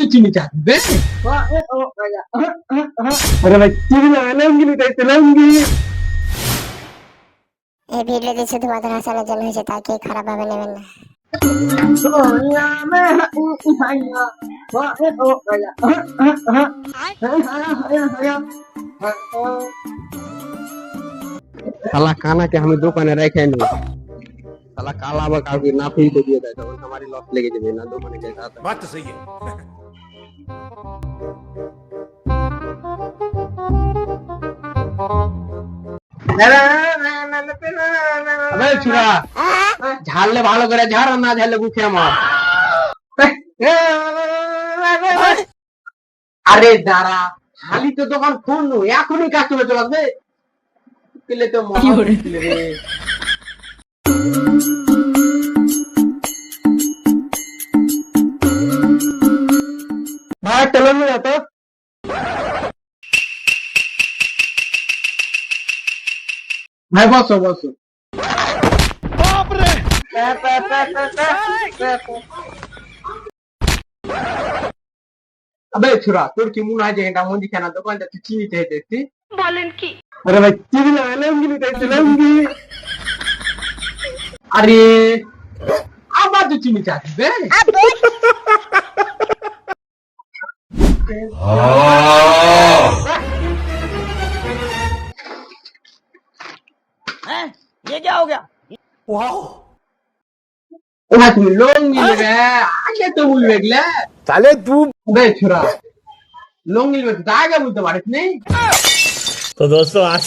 তো চিনি চাটবে। আরে ভাই চিনি না লঙ্গি নিতে লঙ্গি। এই ভিডিওটি শুধুমাত্র হাসানোর জন্য হয়েছে, তাই কেউ খারাপ ভাবে নেবেন না। শালা কানাকে আমি দোকানে রেখে নি, শালা কালা আবার কাউকে না ফিরতে দিয়ে দেয়, তখন আমারই লস লেগে যাবে না দোকানে গিয়ে খাতে। बात तो सही है। আবে ছুরা, ঝাড়লে ভালো করে ঝাড়, আর না ঝাড়লে বুকে আমার। আরে দাঁড়া, খালি তো দোকান ফোন এখনই কাস্টমার চলে আসবে। পেলে তো মহা মুশকিল রে। ভাই চলো না তো। ভাই বসো বসো। আবে ছুরা, তোর কি মনে হয় যে এটা মুদিখানা দোকানটা তুই চিনিতে হেঁটেছি? আরে ভাই চিনি না লঙ্গি নিতে লঙ্গি। আরে আবার তো চিনি চাটবে। ये क्या हो गया? ও ভাই তুমি লঙ্গি নেবে, আগে তো বলবে গেলে। साले तू আবে ছুরা, লঙ্গি নেবে তো আগে বলতে পারিস নি। तो दोस्तों आज